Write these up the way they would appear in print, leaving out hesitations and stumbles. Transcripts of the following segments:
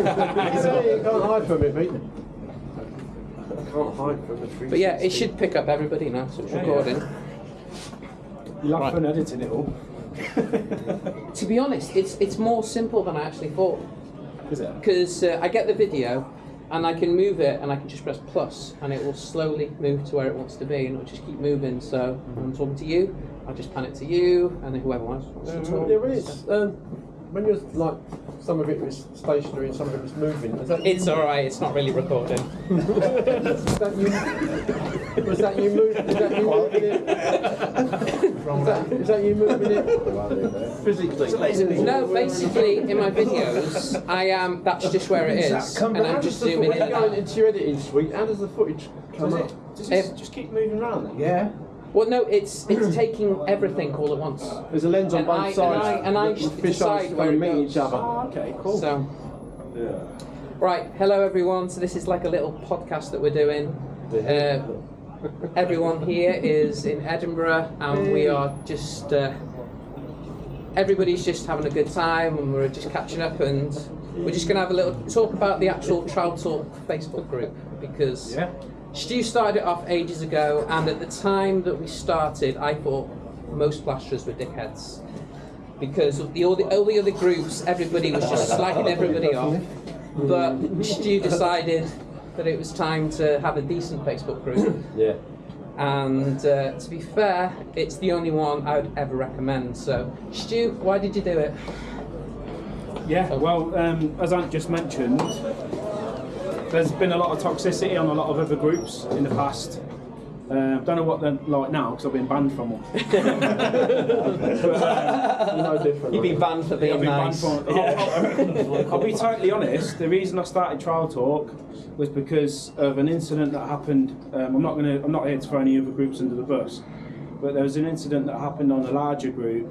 You can't hide from it, mate. Can't hide from the tree. But yeah, it should pick up everybody now, so it's recording. You'll have fun editing it all. To be honest, it's more simple than I actually thought. Is it? Because I get the video, and I can move it, and I can just press plus, and it will slowly move to where it wants to be, and it'll just keep moving. So when I'm talking to you, I'll just pan it to you, and then whoever wants to talk. Yeah, when you're like, some of it was stationary and some of it was moving. It's alright, it's not really recording. Was that you moving it? Is that you moving it physically? No, basically in my videos, that's just where it is, and I'm just zooming in. Going into your editing suite, how does the footage come up? Does it just keep moving around then? Yeah. Well, no, it's taking everything all at once. There's a lens on both sides. And I decide where it meet goes. each other. Oh, okay, cool. So, right, hello everyone. So this is like a little podcast that we're doing. Everyone here is in Edinburgh, and we are just everybody's just having a good time, and we're just catching up, and we're just going to have a little talk about the actual Trowel Talk Facebook group, because Stu started it off ages ago, and at the time that we started, I thought most plasterers were dickheads, because all the other groups, everybody was just slagging everybody off. But Stu decided that it was time to have a decent Facebook group. Yeah. And to be fair, it's the only one I would ever recommend. So, Stu, why did you do it? Yeah, well, as Ant just mentioned, there's been a lot of toxicity on a lot of other groups in the past. Don't know what they're like now because I've been banned from them. No different. You've been banned for being nice. I'll be totally honest. The reason I started Trowel Talk was because of an incident that happened. I'm not here to throw any other groups under the bus, but there was an incident that happened on a larger group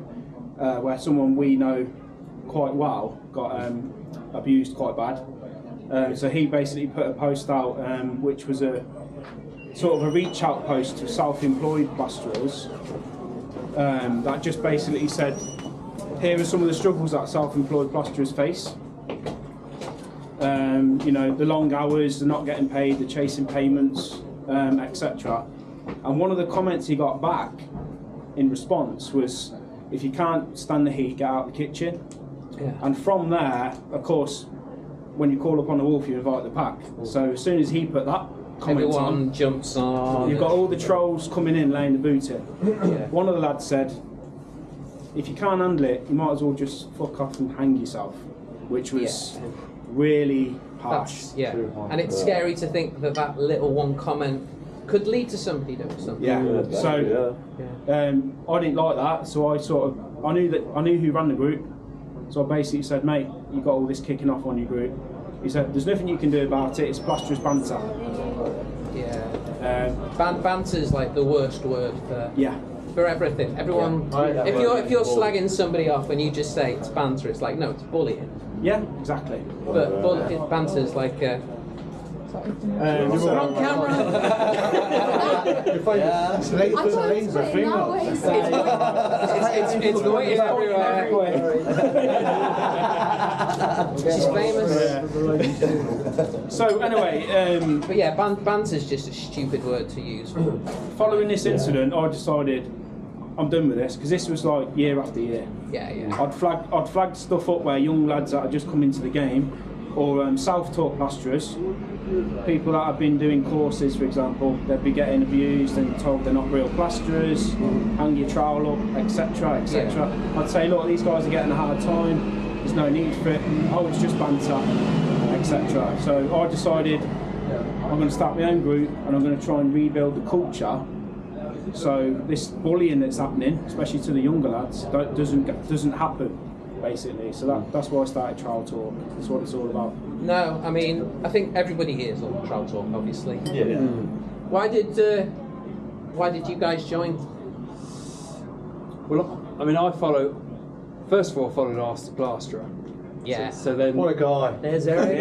where someone we know quite well got abused quite bad. So he basically put a post out, which was a sort of a reach out post to self-employed plasterers that just basically said, here are some of the struggles that self-employed plasterers face. You know, the long hours, the not getting paid, the chasing payments, etc. And one of the comments he got back in response was, if you can't stand the heat, get out of the kitchen. Yeah. And from there, of course, when you call upon the wolf, you invite the pack. So as soon as he put that comment Everyone jumps on. you've got all the trolls coming in, laying the boot in. Yeah. One of the lads said, if you can't handle it, you might as well just fuck off and hang yourself, which was really harsh. And it's scary to think that that little one comment could lead to somebody doing something. So I didn't like that, so I knew who ran the group, so I basically said, mate, you got all this kicking off on your group. He said, there's nothing you can do about it, it's plasterers banter. Yeah. Banter's like the worst word for everything. Everyone, if you're slagging somebody off and you just say it's banter, it's like, no, it's bullying. Yeah, exactly. But banter's like, you're on camera. It's the way it's everywhere. She's famous. So anyway, but yeah, banter's just a stupid word to use. Following this incident, I decided I'm done with this, because this was like year after year. I'd flagged stuff up where young lads that had just come into the game, or self-taught plasterers, people that have been doing courses, for example, they'd be getting abused and told they're not real plasterers, hang your trowel up, etc, etc. I'd say, look, these guys are getting a hard time, there's no need for it, oh, it's just banter, etc. So I decided I'm going to start my own group, and I'm going to try and rebuild the culture, so this bullying that's happening, especially to the younger lads, doesn't happen, basically. So that's why I started Trowel Talk. That's what it's all about. No, I mean, I think everybody here is on Trowel Talk, obviously. Yeah. Why did you guys join? Well, I mean, first of all, I followed Ask the Plasterer. Yeah. So then. What a guy. There's Eric.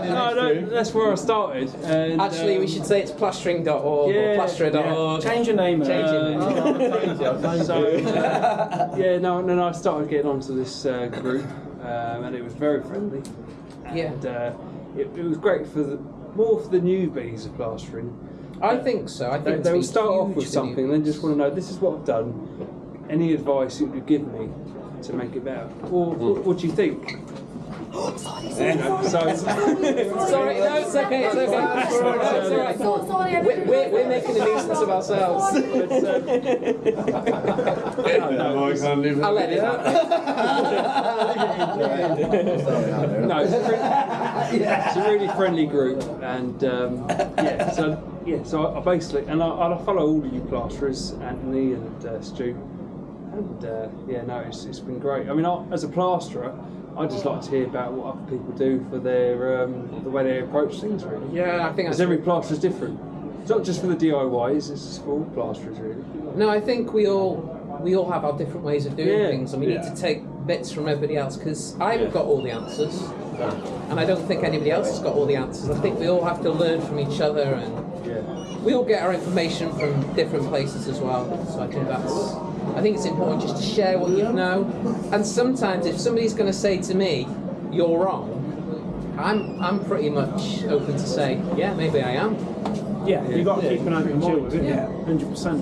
No, that's where I started. And, Actually, we should say it's plastering.org or plasterer.org. Change your name. So, I started getting onto this group. and it was very friendly. Yeah. And it was great more for the newbies of plastering. I think so. I think they will start off with something, and then just want to know, this is what I've done. Any advice you could give me to make it better? Or what do you think? Sorry, no, it's okay, it's okay. It's all right. We're making a nuisance of ourselves. I'll let it happen. No, it's a really friendly group, and so I basically, and I follow all of you plasterers, Anthony and Stu, and it's been great. I mean, as a plasterer, I just like to hear about what other people do for their the way they approach things, really. Yeah, I think because every plaster is different. It's not just for the DIYs; it's for all plasterers, really. No, I think we all have our different ways of doing things, and we need to take bits from everybody else, because I haven't got all the answers, and I don't think anybody else has got all the answers. I think we all have to learn from each other, and we all get our information from different places as well. So I think it's important just to share what you know. And sometimes if somebody's going to say to me, "You're wrong," I'm pretty much open to say, "Yeah, maybe I am." Yeah, you've got to keep an open mind with it. Yeah, 100%.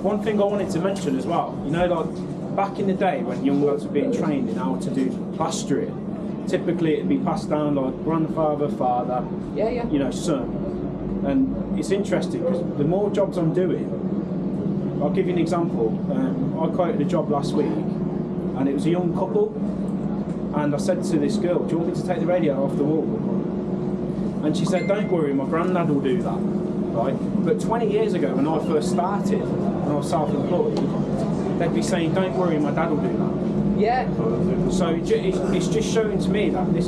One thing I wanted to mention as well, like back in the day when young lads were being trained in how to do plastering, typically it'd be passed down like grandfather, father, son. And it's interesting because the more jobs I'm doing, I'll give you an example. I quoted a job last week, and it was a young couple, and I said to this girl, "Do you want me to take the radio off the wall?" And she said, "Don't worry, my granddad will do that." Right? But 20 years ago, when I first started, when I was self-employed, they'd be saying, "Don't worry, my dad will do that." Yeah. So it's just showing to me that the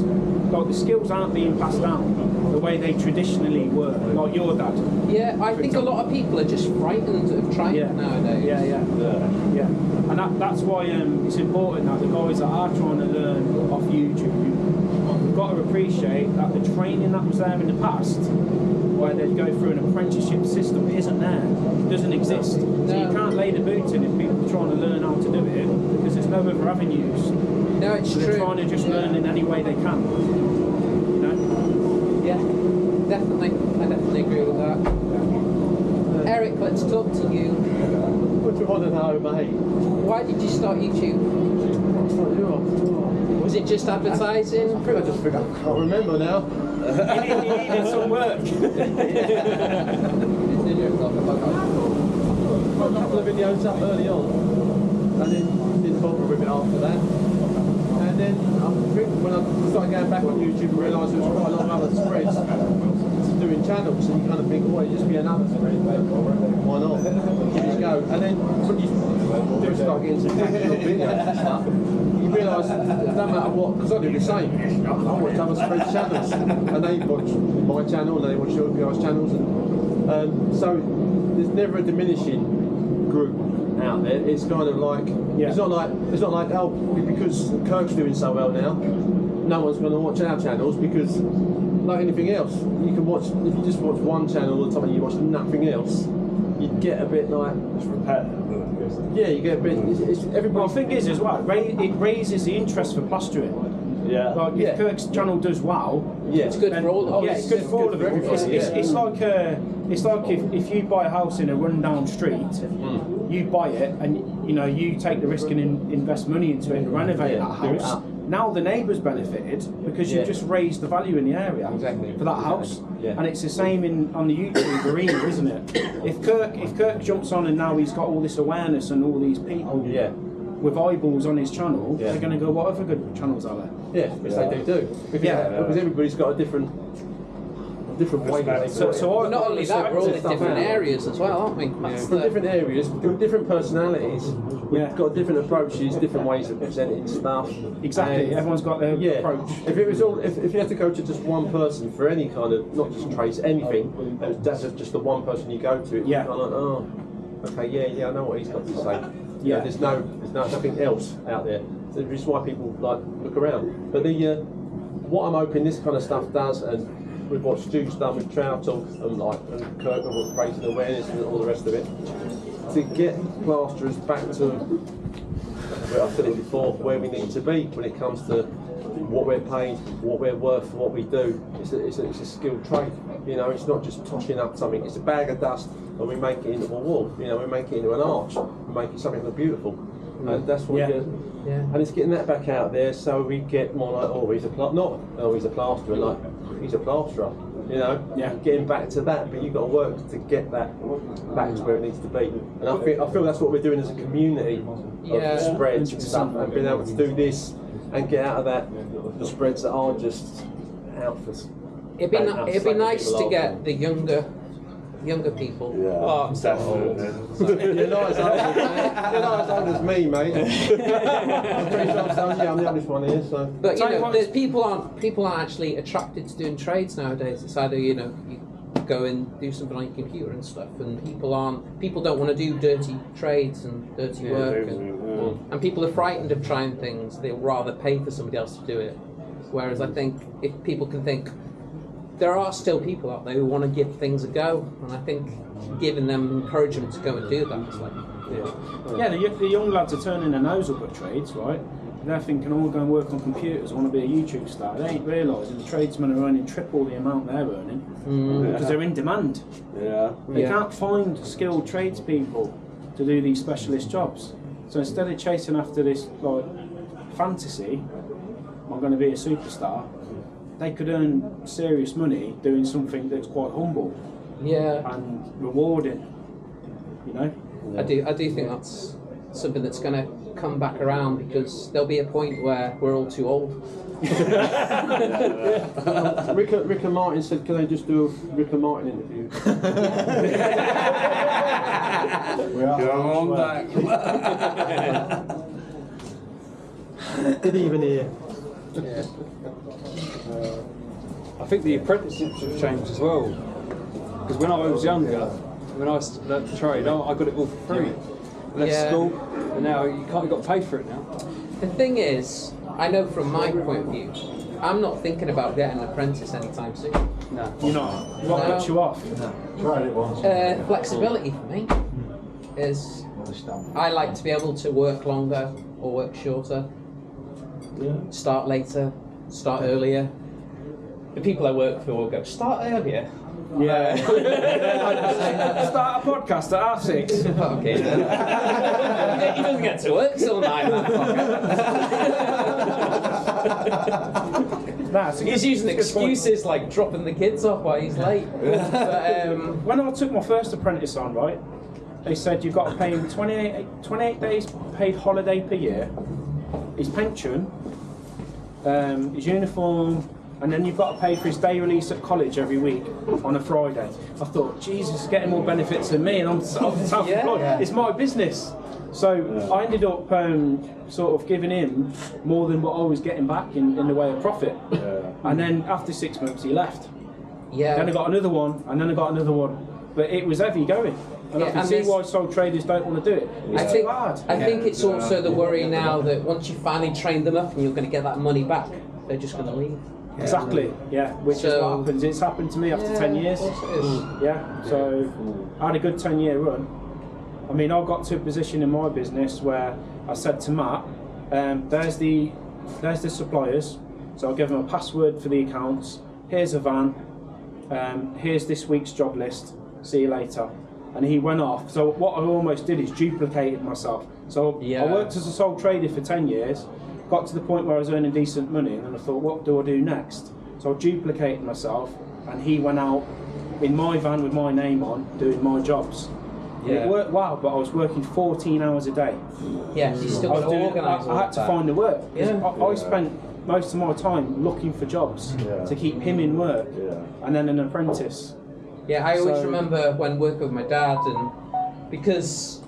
skills aren't being passed down the way they traditionally were, like your dad. Yeah, I think a lot of people are just frightened of trying nowadays. Yeah. And that's why it's important that the guys that are trying to learn off YouTube, we've got to appreciate that the training that was there in the past, where they'd go through an apprenticeship system, isn't there. It doesn't exist. So you can't lay the boot in if people are trying to learn how to do it, because there's no other avenues. No, it's so true. They're trying to just learn in any way they can. Yeah, definitely. I definitely agree with that. Eric, let's talk to you. What do you want to know, mate? Why did you start YouTube? Was it just advertising? I just figured, I can't remember now. You needed some work. A couple of videos up early on, and then didn't bother with it after that. And then I think when I started going back on YouTube, I realised there was quite a lot of other spreads doing channels, and you kind of think, oh, it'd just be another spread, why not? Give it a go. And then when you do start getting some practical videos and stuff, you realise it doesn't matter what, because I do the same. I watch other spreads channels, and they watch my channel, and they watch your guys' channels, and so there's never a diminishing group out there. It's kind of like it's not like oh, because Kirk's doing so well now, no one's going to watch our channels, because like anything else, you can watch, if you just watch one channel all the time and you watch nothing else, you get a bit like it's repetitive. Yeah, you get a bit. Everybody. Well, the thing is as well, it raises the interest for plastering. Yeah. Like if Kirk's channel does well, it's good for all of us. Yeah, it's good for all of it. It's like if you buy a house in a rundown street, you buy it and you take the risk and invest money into it and renovate that house. Now the neighbours benefited because you've just raised the value in the area for that house. And it's the same on the YouTube arena, isn't it? If Kirk jumps on and now he's got all this awareness and all these people with eyeballs on his channel, they're going to go, what other good channels are there? Yeah, which they do. Because everybody's got a different way. So not only that, we're all in different areas as well, aren't we? From different areas, different personalities. We've got different approaches, different ways of presenting stuff. Exactly, and everyone's got their approach. If it was all, if you had to go to just one person for any kind of, not just trades, anything, that's just the one person you go to. You're kind of like, oh, okay, I know what he's got to say. There's nothing else out there. So this is why people like look around. But what I'm hoping this kind of stuff does, and with what Stu's done with Trowel and Kirk and raising awareness and all the rest of it, to get plasterers back to where I've said it before, where we need to be when it comes to what we're paid, what we're worth for what we do. It's a skilled trade. You know, it's not just tossing up something. It's a bag of dust, and we make it into a wall. You know, we make it into an arch. We make it something look beautiful. And that's what we do. Yeah. And it's getting that back out there, so we get more like, oh, he's a plasterer, like he's a plasterer. You know, getting back to that, but you've got to work to get that back to where it needs to be. And I feel that's what we're doing as a community of spreads and stuff, and being able to do this and get out of that the spreads that are just out for. It'd be nice to get the younger people. Yeah. Oh, You're not as old as me, mate. I'm pretty sure I'm the oldest one here. So. But you know, people aren't actually attracted to doing trades nowadays. It's either you go and do something on your computer and stuff, and people don't want to do dirty trades and dirty work, and people are frightened of trying things. They'll rather pay for somebody else to do it. Whereas I think if people can think, there are still people out there who want to give things a go, and I think giving them encouragement to go and do that is like, the young lads are turning their nose up at trades, right? They're thinking, oh, go and work on computers, I want to be a YouTube star. They ain't realising the tradesmen are earning triple the amount they're earning because they're in demand. They can't find skilled tradespeople to do these specialist jobs. So instead of chasing after this like fantasy, I'm going to be a superstar, they could earn serious money doing something that's quite humble and rewarding, you know? I do think that's something that's going to come back around, because there'll be a point where we're all too old. Rick and Martin said, can they just do a Rick and Martin interview? Come on back. Did he even hear? I think the apprenticeships have changed as well. Because when I was younger, when I learned the trade, I got it all for free. I left school, and now you've got to pay for it now. The thing is, I know from my point of view, I'm not thinking about getting an apprentice anytime soon. No. You're not. What puts you off? Tried it once. Flexibility for me is, I like to be able to work longer or work shorter, start later, start earlier. The people I work for will go, start earlier. Yeah. Start a podcast at 6:30. Okay then. He doesn't get to work till 9. He's using excuses like dropping the kids off while he's late. But, when I took my first apprentice on, right, they said you've got to pay him 28 days paid holiday per year, his pension, his uniform, and then you've got to pay for his day release at college every week on a Friday. I thought, Jesus, he's getting more benefits than me, and I'm self-employed. It's my business. So I ended up sort of giving him more than what I was getting back in the way of profit. And then after 6 months, he left. Then I got another one, and then I got another one. But it was heavy going. And I can see why sole traders don't want to do it. It's too hard. I think it's also the worry now that once you finally train them up and you're going to get that money back, they're just going to leave. Exactly, which is what happens. It's happened to me after 10 years. So I had a good 10-year run. I mean, I got to a position in my business where I said to Matt, there's the suppliers, so I'll give them a password for the accounts, here's a van, here's this week's job list, see you later. And he went off. So what I almost did is duplicated myself. So I worked as a sole trader for 10 years, got to the point where I was earning decent money, and then I thought, what do I do next? So I duplicated myself, and he went out in my van with my name on, doing my jobs. It worked well, but I was working 14 hours a day. You still got to organise. I had to find the work. I spent most of my time looking for jobs to keep him in work, and then an apprentice. I always remember when working with my dad, and because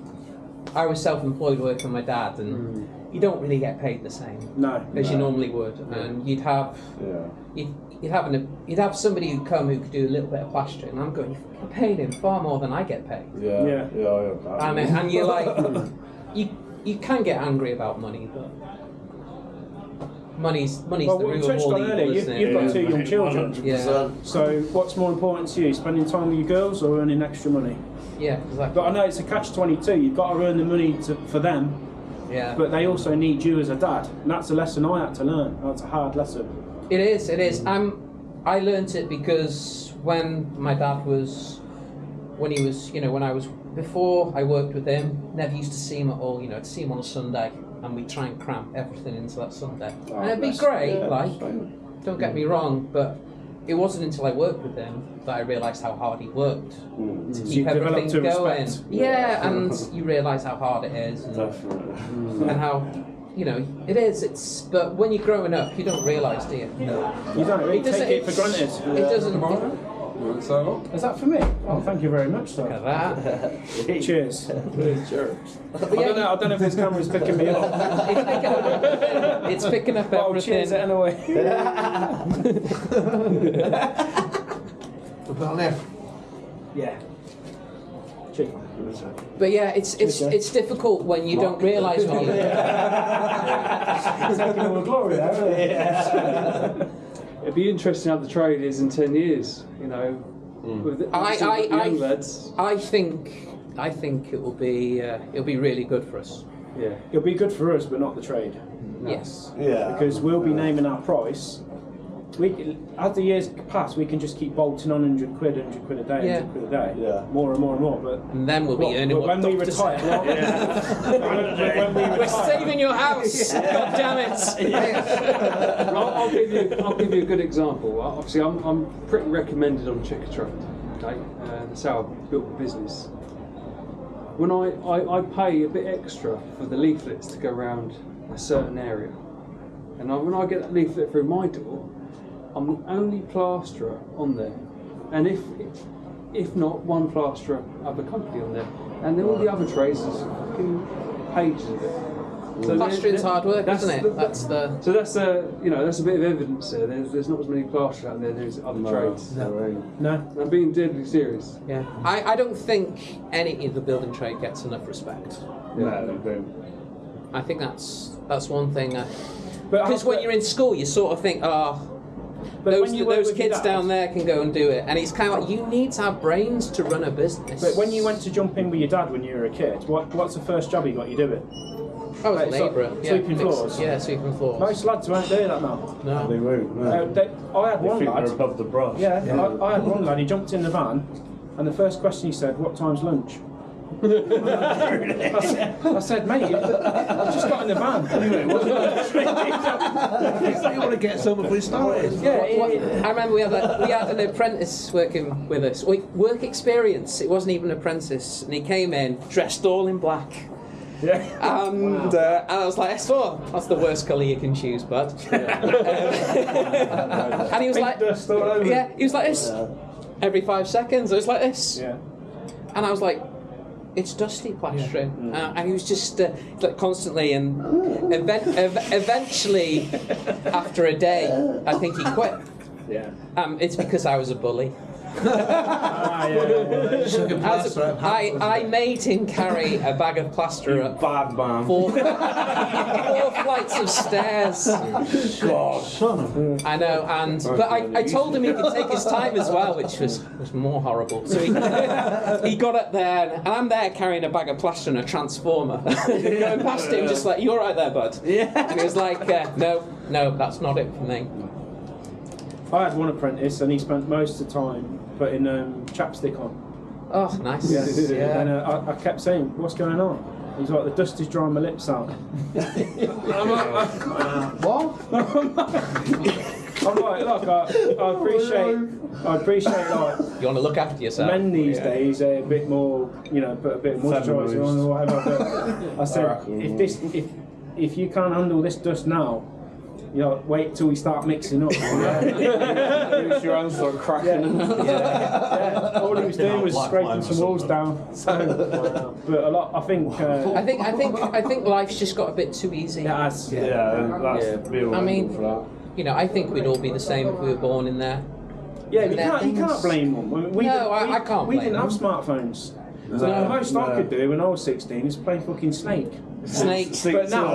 I was self-employed working with my dad, and you don't really get paid the same as you normally would, and you'd have somebody who'd come who could do a little bit of plastering, and I'm going, you're paying him far more than I get paid. And you're like, you can get angry about money, but money's the root of all evil, isn't it? You've got 2 young children. So what's more important to you, spending time with your girls or earning extra money? Exactly. But I know it's a catch-22. You've got to earn the money for them, Yeah. But they also need you as a dad, and that's a lesson I had to learn. That's a hard lesson. It is. It is. I learnt it because when my dad was, when he was, when I was before I worked with him, never used to see him at all. I'd see him on a Sunday, and we'd try and cram everything into that Sunday, and it'd be great. Don't get me wrong, but it wasn't until I worked with him that I realised how hard he worked to keep everything going. Yeah, and you realise how hard it is, and how, it is. But when you're growing up, you don't realise, do you? No. You don't really take it for granted. It doesn't. Is that for me? Oh, thank you very much, sir. Look at that. Cheers. Sure. I don't know if this camera's picking me up. It's picking up everything. Oh, cheers it anyway. Put on there. Yeah. Cheers. But yeah, it's difficult when you don't realise when you. Taking all the glory there. It'd be interesting how the trade is in 10 years, with the young lads. I think it will be really good for us. Yeah. It'll be good for us, but not the trade. Yes. Yeah. Because we'll be naming our price. As the years pass, we can just keep bolting on 100 quid a day, 100 quid a day. Yeah. More and more and more. But And then we'll be earning but what when we doctors retire. When we We're retire. saving your house. God damn it. I'll give you a good example. Obviously, I'm pretty recommended on Checkatrade. Okay, that's how I built the business. When I pay a bit extra for the leaflets to go around a certain area, and when I get that leaflet through my door, I'm the only plasterer on there, and if not, one plasterer other company on there, and then all the other trades is fucking pages of it. So Plastering's hard work, isn't it? So that's a bit of evidence there. There's not as many plasterers out there. There's other trades. No. I'm being deadly serious. Yeah. I don't think any of the building trade gets enough respect. No, they don't. I think that's one thing. But Because when you're in school, you sort of think, But those when you work kids with your dad- down there can go and do it, and it's kind of like you need to have brains to run a business. But when you went to jump in with your dad when you were a kid, what's the first job he got you doing? I was a Like, so- labourer, sweeping floors? Yeah, sweeping floors. Most lads won't do that now. No. They won't. No. I had They one think lad. they're above the brush. Yeah, I had one lad. He jumped in the van, and the first question he said, "What time's lunch?" I said, "Mate, I've just got in the van." Anyway, You want to get someone before you started. yeah, I remember we had an apprentice working with us. Work experience. It wasn't even an apprentice, and he came in dressed all in black. yeah. And I was like, that's the worst colour you can choose, bud. And he was like, Dust all over. yeah, he was like this. Every 5 seconds, it was like this. Yeah. And I was like, it's dusty plastering. And he was just like constantly, and eventually, after a day, I think he quit. Yeah. It's because I was a bully. I made him carry a bag of plaster up Bad man. 4 flights of stairs. God. I know, but I told him he could take his time as well, which was more horrible. So he got up there, and I'm there carrying a bag of plaster and a transformer, going past him, just like, "You all right there, bud?" Yeah. And he was like, "No, that's not it for me." I had one apprentice, and he spent most of the time putting chapstick on. Oh, nice. Yeah. And I kept saying, "What's going on?" He's like, "The dust is drying my lips out." What? I'm like, "Look, I appreciate like You want to look after yourself. men these days are a bit more, put a bit of moisturiser on or whatever." But I said, if you can't handle this dust now, wait till we start mixing up. Your hands start cracking. Yeah. All he was doing was scraping some walls down. So, but a lot, I think life's just got a bit too easy. that's That's real. I mean, for that. I think we'd all be the same if we were born in there. Yeah, you can't blame them. I can't We blame didn't have them. smartphones. So the most I could do when I was 16 is play fucking Snake. Snakes. But now,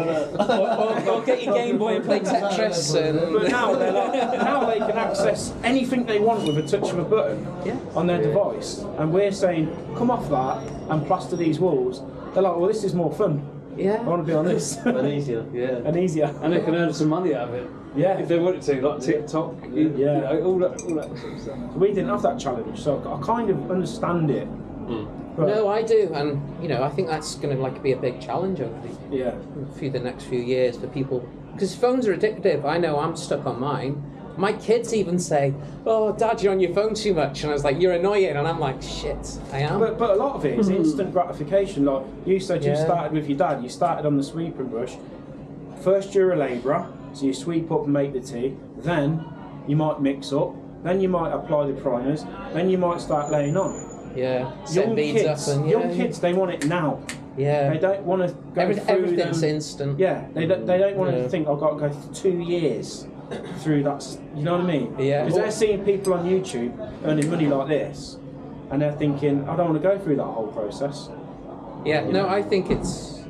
or get your Game Boy and play Tetris. but now now they can access anything they want with a touch of a button on their device. And we're saying, come off that and plaster these walls. They're like, well, this is more fun. Yeah. I want to be honest. And easier. Yeah. And easier. And they can earn some money out of it. Yeah. If they wanted to, like TikTok, you know, all that sort of stuff. We didn't have that challenge, so I kind of understand it. But No, I do, and you know, I think that's going to like be a big challenge over the next few years for people, because phones are addictive. I know I'm stuck on mine. My kids even say, "Oh, Dad, you're on your phone too much," and I was like, "You're annoying," and I'm like, "Shit, I am." But a lot of it is instant gratification. Like you said, you started with your dad. You started on the sweeping brush. First, you're a labourer, so you sweep up and make the tea. Then you might mix up. Then you might apply the primers. Then you might start laying on. Yeah, set beads up and young kids, they want it now. Yeah, they don't want to go through everything's instant. Yeah, they don't want to think I've got to go 2 years through that. You know what I mean? Yeah. Because they're seeing people on YouTube earning money like this, and they're thinking, I don't want to go through that whole process. Yeah, no, I think it's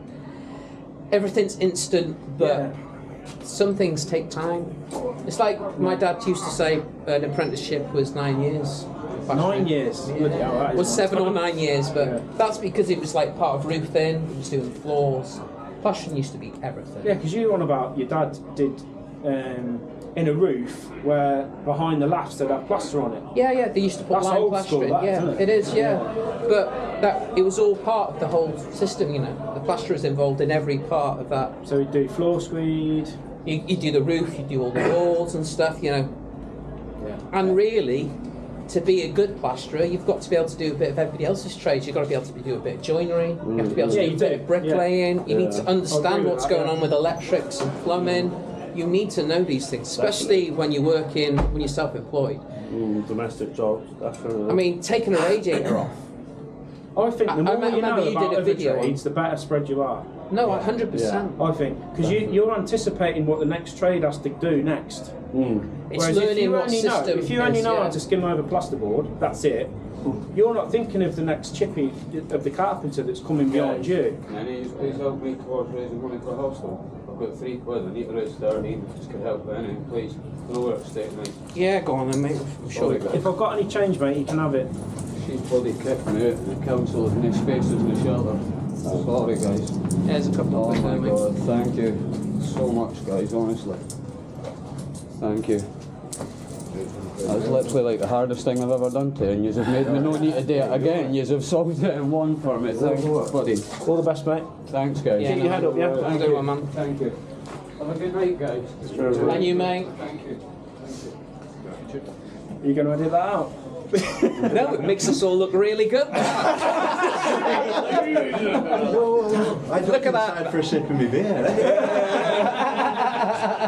everything's instant, but some things take time. It's like my dad used to say, an apprenticeship was 9 years. 9 years. Yeah. Bloody hell, that is Was 7 or 9 years, but Yeah. that's because it was like part of roofing. It was doing floors. Plastering used to be everything. Yeah, because you were on about your dad did in a roof where behind the lafts they'd have plaster on it. Yeah, they used to put That's lime old plastering. school, that, yeah, isn't it? it is. Yeah, but it was all part of the whole system. You know, the plasterers involved in every part of that. So we'd do floor screed. You do the roof, you do all the walls and stuff. You know, and really, to be a good plasterer, you've got to be able to do a bit of everybody else's trades. You've got to be able to do a bit of joinery. You have to be able to do a bit of bricklaying. You need to understand what's going on with electrics and plumbing. You need to know these things, especially when when you're self-employed. Domestic jobs, definitely. I mean, taking a radiator off. I think the more you know remember you about did a other video on- trades, the better spread you are. No, 100%. I think because you're anticipating what the next trade has to do next. It's Whereas learning what system. if you only know how to skim over plasterboard, that's it. You're not thinking of the next chippy of the carpenter that's coming behind you. And he's helped me towards raising money for a house though. I've got £3 I need to raise 13, just could help with anything, please. No work state, mate. Yeah, go on then, mate. I'm sure we got it. If I've got any change, mate, you can have it. She's bloody kicked me out in the council and no spaces in the shelter. Sorry guys. There's a couple Oh of my things there, god, thank you so much guys, honestly. Thank you. That's literally like the hardest thing I've ever done to you, and you have made me no need to do it again. You have solved it in one for me. Thanks, buddy. All the best, mate. Thanks, guys. Yeah, Keep your head up, yeah? Thank you, man. Thank you. Have a good night, guys. And you, mate. Thank you. Are you going to edit that out? No, it makes us all look really good. I Look at that. for a sip of my beer.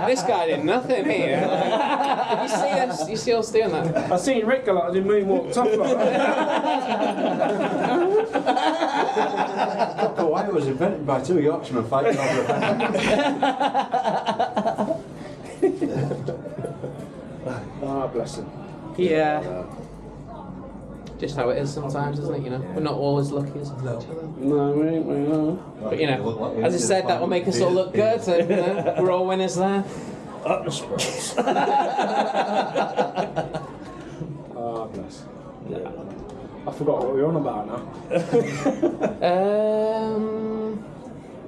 This guy did nothing here. Did you see us? You see us doing that? I seen Rick a lot. I did moonwalk top like that. Hawaii was invented by 2 Yorkshiremen fighting over a Ah, bless him. Yeah. Just how it is sometimes, isn't it? You know, we're not always lucky as each other. No, we ain't, we are. But you know, as I said, that will make us all look good. So, you know, we're all winners there. Ah, bless. Yeah. I forgot what we were on about now.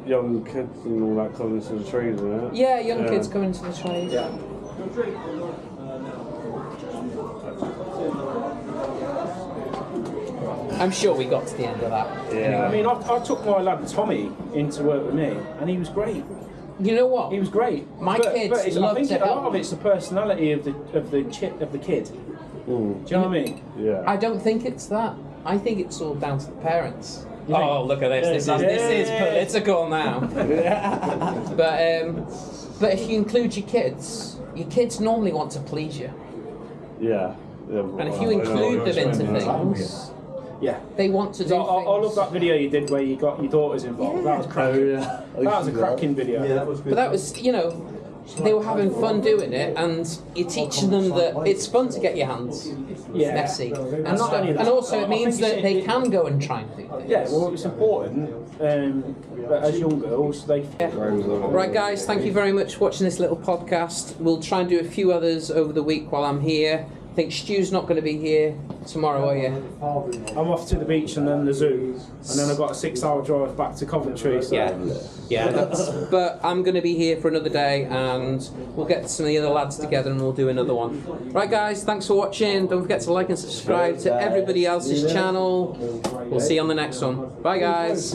Young kids and all that coming into the trees, isn't it? Yeah, young kids coming into the trade. Yeah. I'm sure we got to the end of that. Yeah. I mean, I took my lad Tommy in to work with me, and he was great. You know what? He was great. My kids it's, love I think to a lot help. of it's the personality of the kid. Do you know what I mean? Yeah. I don't think it's that. I think it's all down to the parents. You think? Oh, look at this! This is political now. But if you include your kids normally want to please you, Yeah. and if you include them into things, Yeah. they want to do I things. love that video you did where you got your daughters involved. That was cracking. yeah. That was a cracking video. Yeah, that was good. But that was, you know, they were having fun doing it, and you're teaching them that it's fun to get your hands messy and not stuff. only that, And also, I it means think that they can go and try and do things. Yeah, well, it's important. But as young girls, they. Right, guys, thank you very much for watching this little podcast. We'll try and do a few others over the week while I'm here. I think Stu's not going to be here tomorrow, are you? I'm off to the beach and then the zoo, and then I've got a 6-hour drive back to Coventry. So. Yeah. But I'm going to be here for another day, and we'll get some of the other lads together and we'll do another one. Right, guys, thanks for watching. Don't forget to like and subscribe to everybody else's channel. We'll see you on the next one. Bye, guys.